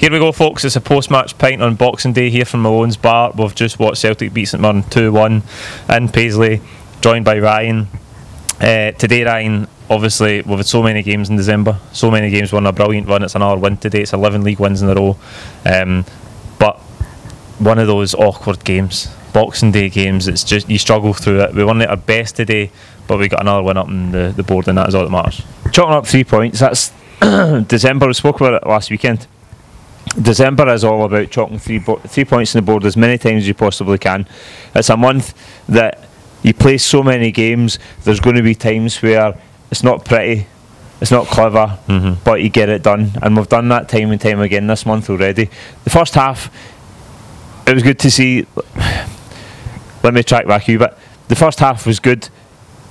Here we go, folks. It's a post-match pint on Boxing Day here from Malone's Bar. We've just watched Celtic beat St Mirren 2-1 in Paisley, joined by Ryan. Today, Ryan, obviously, we've had so many games in December. So many games. We're on a brilliant run. It's another win today. It's 11 league wins in a row. But one of those awkward games. Boxing Day games, it's just, you struggle through it. We weren't at our best today, but we got another win up on the board, and that is all that matters. Chalking up 3 points, that's December. We spoke about it last weekend. December is all about chalking 3 points on the board as many times as you possibly can. It's a month that you play so many games. There's going to be times where it's not pretty, it's not clever, but you get it done, and we've done that time and time again this month already. The first half, it was good to see. Let me track back a wee bit. The first half was good.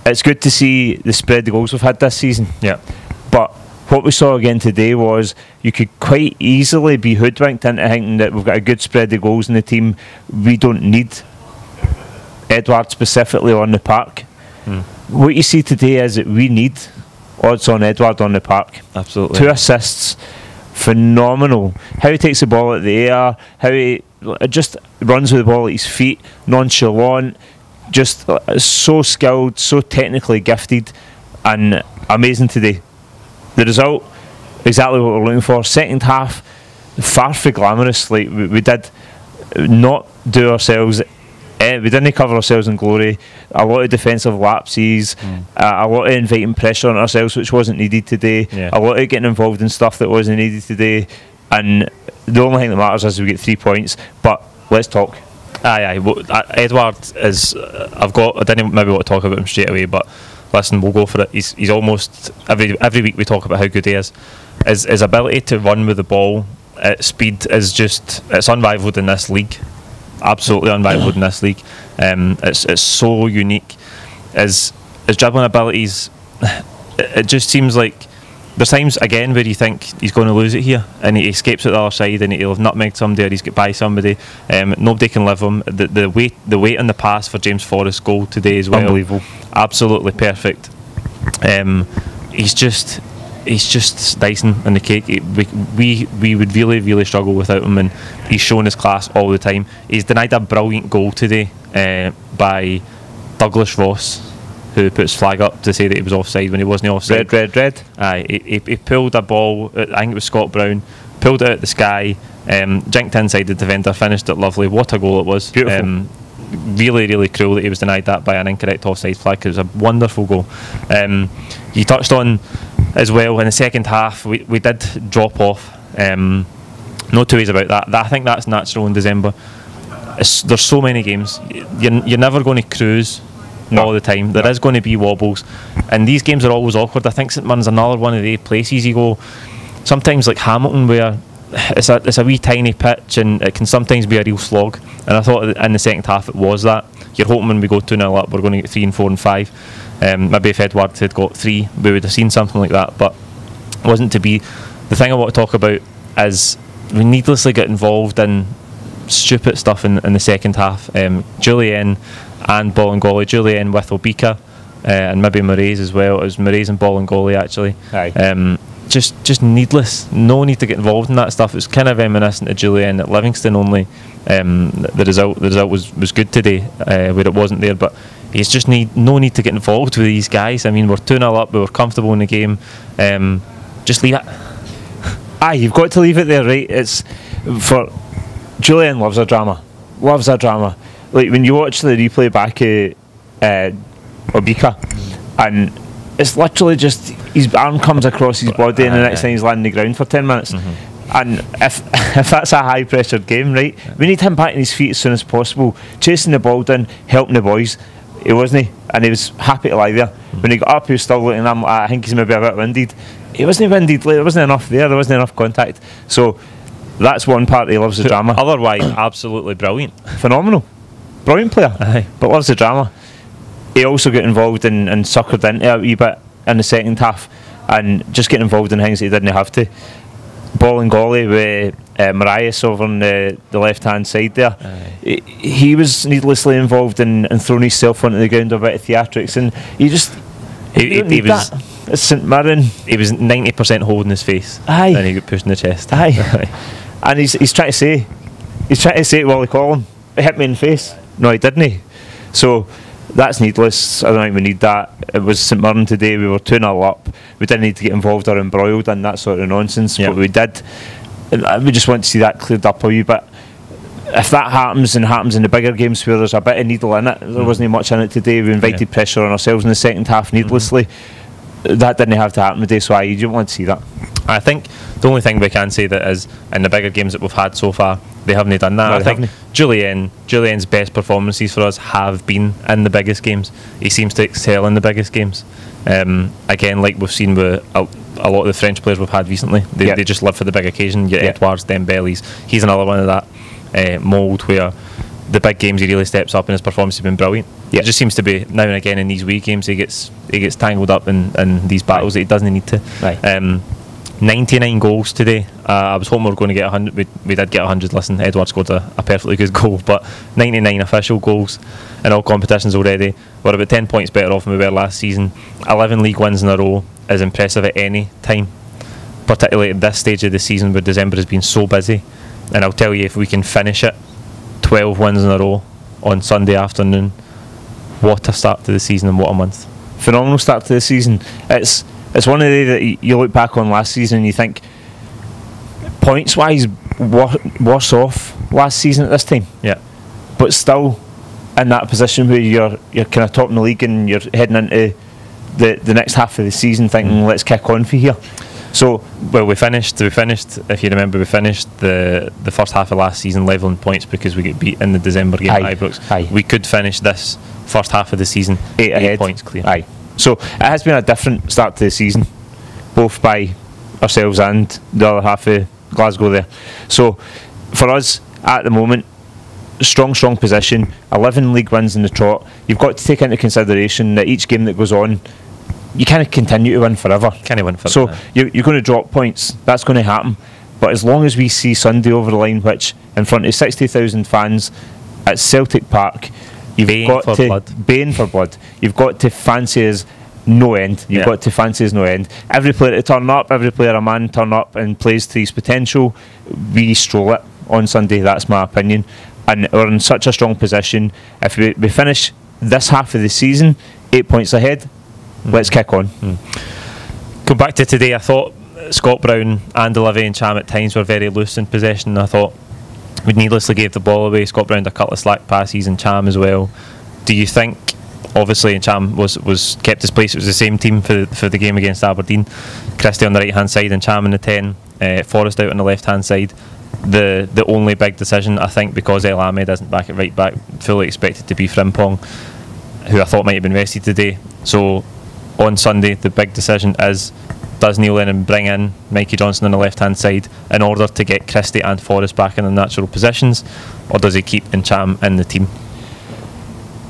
It's good to see the spread of goals we've had this season. Yeah. But what we saw again today was you could quite easily be hoodwinked into thinking that we've got a good spread of goals in the team. We don't need Edouard specifically on the park. What you see today is that we need odds on Edouard on the park. Absolutely. 2 assists, phenomenal. How he takes the ball at the air, how he just runs with the ball at his feet, nonchalant, just so skilled, so technically gifted, and amazing today. The result, exactly what we're looking for. Second half, far from glamorous. Like we did not do ourselves. We didn't cover ourselves in glory. A lot of defensive lapses, a lot of inviting pressure on ourselves, which wasn't needed today. Yeah. A lot of getting involved in stuff that wasn't needed today. And the only thing that matters is we get 3 points. But let's talk. Aye. Well, Edouard is. I didn't maybe want to talk about him straight away, but listen, we'll go for it. He's almost every week we talk about how good he is. His ability to run with the ball at speed is it's unrivaled in this league. Absolutely unrivaled in this league. It's so unique. His dribbling abilities. It just seems like there's times again where you think he's going to lose it here, and he escapes at the other side, and he'll have nutmegged somebody, or he's got by somebody. Nobody can live him. The weight on the pass for James Forrest's goal today as well. Unbelievable. Absolutely perfect. He's just icing on the cake. We would really, really struggle without him, and he's shown his class all the time. He's denied a brilliant goal today by Douglas Ross, who put his flag up to say that he was offside when he wasn't offside. Red. Aye, he pulled a ball, I think it was Scott Brown, pulled it out the sky, jinked inside the defender, finished it lovely. What a goal it was. Beautiful. Really, really cruel that he was denied that by an incorrect offside flag. It was a wonderful goal. You touched on as well in the second half, we did drop off. No two ways about that. I think that's natural in December. There's so many games. You're never going to cruise all the time. There is going to be wobbles, and these games are always awkward. I think St Mirren's another one of the places you go sometimes, like Hamilton, where it's a wee tiny pitch and it can sometimes be a real slog, and I thought in the second half it was that. You're hoping when we go 2-0 up we're going to get 3 and 4 and 5. Maybe if Edouard had got 3 we would have seen something like that, but it wasn't to be. The thing I want to talk about is we needlessly get involved in stupid stuff in the second half. Julian and Bolingoli, Julian with Obika, and maybe Murray's as well. It was Murray's and Bolingoli actually. Just needless. No need to get involved in that stuff. It was kind of reminiscent of Julian at Livingston, only the result was good today, where it wasn't there. But it's just no need to get involved with these guys. I mean, we're 2-0 up, we were comfortable in the game. Just leave it. Aye, you've got to leave it there, right? It's for Julian loves a drama. Like when you watch the replay back at Obika, and it's literally just his arm comes across his body, and the next thing he's landing the ground for 10 minutes. And if that's a high pressured game, right, we need him back on his feet as soon as possible, chasing the ball down, helping the boys. He wasn't, and he was happy to lie there. When he got up, he was still looking. I think he's maybe a bit winded. He wasn't winded. There wasn't enough there. There wasn't enough contact. So that's one part. He loves the drama. Otherwise, absolutely brilliant, phenomenal, brilliant player. But loves the drama. He also got involved and suckered into a wee bit in the second half, and just getting involved in things that he didn't have to. Bolingoli with Marias over on the left hand side there. He was needlessly involved in throwing himself onto the ground, a bit of theatrics, and he was. It's St Mirren. He was 90% holding his face. Aye. And he got pushed in the chest. Aye. And he's trying to say to Wally Collum, it hit me in the face. No, he didn't. So that's needless. I don't think we need that. It was St Mirren today. We were 2-0 up. We didn't need to get involved or embroiled in that sort of nonsense, but we did. We just want to see that cleared up a wee bit. If that happens and happens in the bigger games where there's a bit of needle in it, there wasn't much in it today. We invited pressure on ourselves in the second half needlessly. That didn't have to happen today, so you don't want to see that. I think the only thing we can say that is in the bigger games that we've had so far, they haven't done that. No, I think Julien's best performances for us have been in the biggest games. He seems to excel in the biggest games. Again, like we've seen with a lot of the French players we've had recently, they just live for the big occasion. Edouard's, Dembele's, he's another one of that mould where the big games he really steps up and his performance has been brilliant. It just seems to be now and again in these wee games he gets tangled up in these battles that he doesn't need to. 99 goals today. I was hoping we were going to get 100. We did get 100. Listen, Edouard scored a perfectly good goal, but 99 official goals in all competitions already. We're about 10 points better off than we were last season. 11 league wins in a row is impressive at any time, particularly at this stage of the season where December has been so busy. And I'll tell you, if we can finish it 12 wins in a row on Sunday afternoon, what a start to the season and what a month. Phenomenal start to the season. It's one of the that you look back on last season and you think points wise worse off last season at this time. Yeah. But still in that position where you're kind of top in the league and you're heading into the next half of the season thinking let's kick on for here. So we finished if you remember, we finished the first half of last season levelling points because we get beat in the December game at Ibrox. We could finish this first half of the season 8 points clear. So it has been a different start to the season, both by ourselves and the other half of Glasgow there. So for us at the moment, strong position, 11 league wins in the trot. You've got to take into consideration that each game that goes on, you can't continue to win forever. So you're going to drop points. That's going to happen. But as long as we see Sunday over the line, which in front of 60,000 fans at Celtic Park, baying for blood. You've got to fancy as no end. Every player to turn up, every player a man turn up and plays to his potential. We stroll it on Sunday. That's my opinion. And we're in such a strong position. If we finish this half of the season 8 points ahead, let's kick on. Go back to today. I thought Scott Brown and Olivier Ntcham at times were very loose in possession. I thought we needlessly gave the ball away. Scott Brown a couple of slack passes and Ntcham as well. Do you think, obviously Ntcham was kept his place, it was the same team for the game against Aberdeen, Christie on the right hand side and Ntcham in the 10, Forrest out on the left hand side. The only big decision, I think, because El Ahmed isn't back at right back, fully expected to be Frimpong, who I thought might have been rested today. So on Sunday the big decision is, does Neil Lennon bring in Mikey Johnson on the left hand side in order to get Christie and Forrest back in their natural positions, or does he keep Ntcham in the team?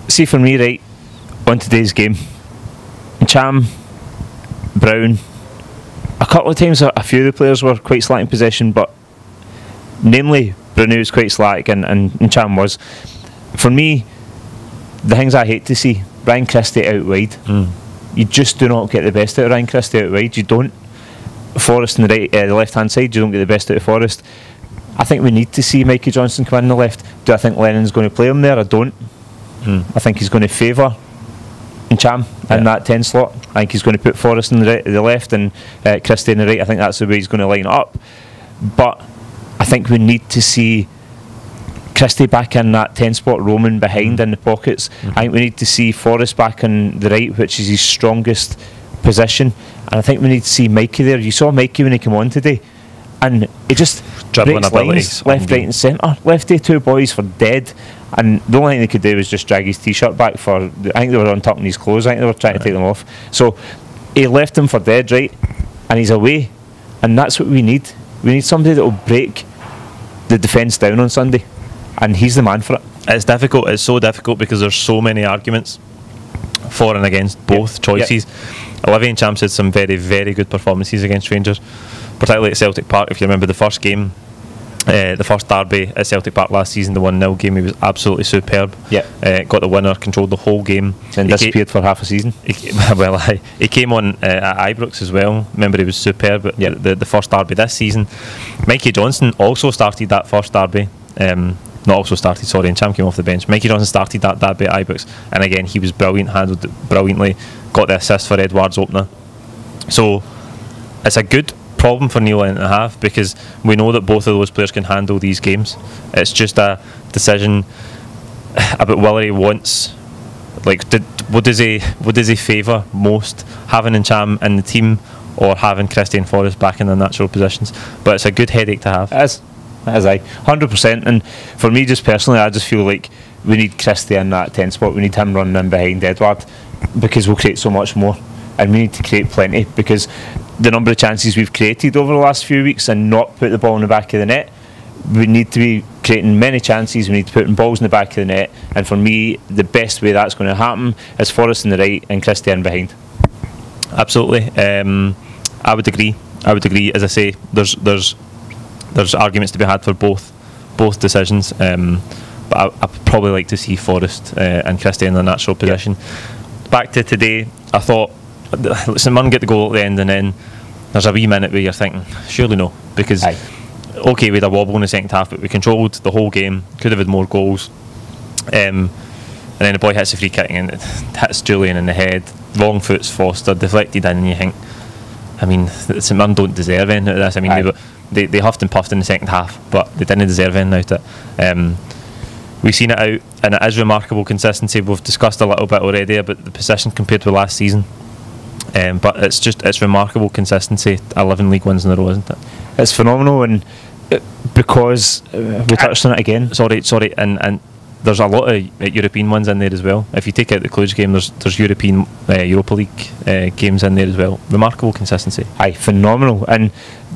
See, for me, right, on today's game, Ntcham, Brown, a couple of times a few of the players were quite slack in possession, but namely Bruno was quite slack and Ntcham was. For me, the things I hate to see, Ryan Christie out wide. You just do not get the best out of Ryan Christie out wide. You don't. Forrest on the left hand side, you don't get the best out of Forrest. I think we need to see Mikey Johnson come in the left. Do I think Lennon's going to play him there? I don't. I think he's going to favour Ntcham in that 10 slot. I think he's going to put Forrest in the left and Christie in the right. I think that's the way he's going to line it up. But I think we need to see Christie back in that 10 spot, roaming behind in the pockets. I think we need to see Forrest back on the right, which is his strongest position, and I think we need to see Mikey there. You saw Mikey when he came on today and he just dribbling breaks lines left, right and centre. Lefty two boys for dead, and the only thing they could do was just drag his t-shirt back for, I think they were untucking his clothes. I think they were trying to take them off. So he left him for dead, right, and he's away, and that's what we need. We need somebody that will break the defence down on Sunday, and he's the man for it. It's difficult. It's so difficult because there's so many arguments for and against both choices. Olivier Ntcham had some very, very good performances against Rangers, particularly at Celtic Park. If you remember the first game, The first derby at Celtic Park last season, the 1-0 game, he was absolutely superb. Yeah. Got the winner, controlled the whole game. And disappeared for half a season. He came on at Ibrox as well. Remember, he was superb at the first derby this season. Mikey Johnson also started that first derby. Not also started, sorry, and Cham came off the bench. Mikey Johnson started that derby at Ibrox, and again, he was brilliant, handled it brilliantly, got the assist for Edouard's opener. So, it's a good problem for Neil Lennon to have, because we know that both of those players can handle these games. It's just a decision about whether he wants, like, what does he favour most, having Cham in the team or having Christian Forrest back in their natural positions. But it's a good headache to have. It is 100%. And for me, just personally, I just feel like we need Christie in that 10 spot. We need him running in behind Edouard, because we'll create so much more, and we need to create plenty, because the number of chances we've created over the last few weeks and not put the ball in the back of the net, we need to be creating many chances. We need to put balls in the back of the net, and for me, the best way that's going to happen is Forrest in the right and Christie in behind. Absolutely. I would agree. As I say, there's arguments to be had for both decisions, but I'd probably like to see Forrest and Christie in their natural position. Back to today, I thought, listen, Mirren get the goal at the end, and then there's a wee minute where you're thinking, surely no, because okay, we had a wobble in the second half, but we controlled the whole game, could have had more goals, and then the boy hits a free kick and it hits Julian in the head, wrong foot's Foster, deflected in, and you think, I mean, St Mirren don't deserve anything out of this. I mean, they huffed and puffed in the second half, but they didn't deserve anything out of it. We've seen it out, and it is remarkable consistency. We've discussed a little bit already about the position compared to last season, but it's remarkable consistency. 11 league wins in a row, isn't it? It's phenomenal, and because we touched on it again. Sorry, and there's a lot of European ones in there as well. If you take out the Cluj game, there's European Europa League games in there as well. Remarkable consistency. Phenomenal, and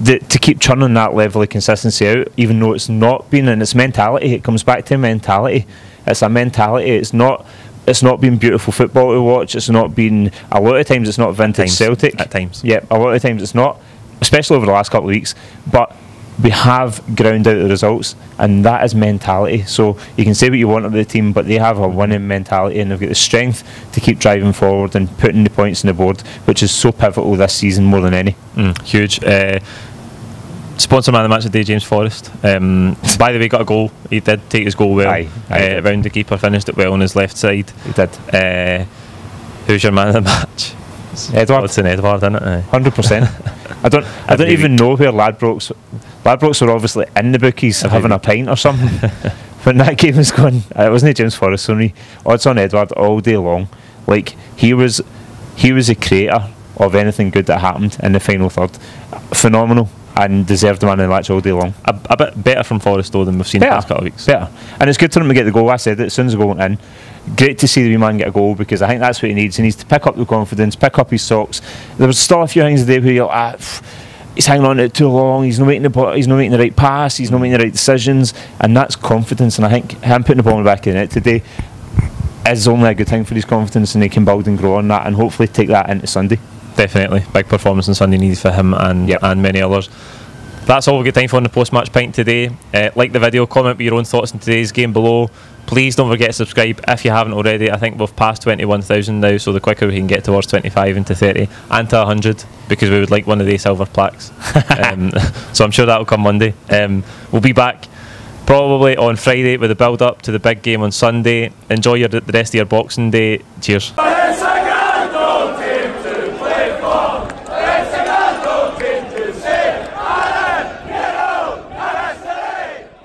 to keep churning that level of consistency out, even though it's not been, and it's mentality. It comes back to mentality. It's a mentality. It's not been beautiful football to watch. It's not been, a lot of times it's not vintage Celtic. At times. Yeah, a lot of times it's not, especially over the last couple of weeks. But we have ground out the results, and that is mentality. So you can say what you want of the team, but they have a winning mentality, and they've got the strength to keep driving forward and putting the points on the board, which is so pivotal this season more than any. Huge. Sponsor man of the match today, James Forrest. By the way, got a goal. He did take his goal well. Round the keeper, finished it well on his left side. He did. Who's your man of the match? Edouard. It's an Edouard, isn't it? 100%. I don't even know where Ladbrokes were obviously in the bookies having a pint or something when that game was going. It wasn't James Forrest, sorry. Odds on Edouard all day long. Like, he was a creator of anything good that happened in the final third. Phenomenal, and deserved the man of the match all day long. A bit better from Forrest though than we've seen the past couple of weeks. Better, and it's good for him to get the goal. I said it as soon as the goal went in. Great to see the wee man get a goal, because I think that's what he needs. He needs to pick up the confidence, pick up his socks. There was still a few things today where you're like, he's hanging on to it too long, he's not making the right pass, he's not making the right decisions, and that's confidence. And I think him putting the ball in the back of the net today is only a good thing for his confidence, and he can build and grow on that, and hopefully take that into Sunday. Definitely, big performance on Sunday needed for him and many others. That's all we've got time for on the post-match pint today. Like the video, comment with your own thoughts on today's game below. Please don't forget to subscribe if you haven't already. I think we've passed 21,000 now, so the quicker we can get towards 25 and to 30 and to 100, because we would like one of the silver plaques. So I'm sure that'll come Monday. We'll be back probably on Friday with the build-up to the big game on Sunday. Enjoy the rest of your Boxing Day. Cheers.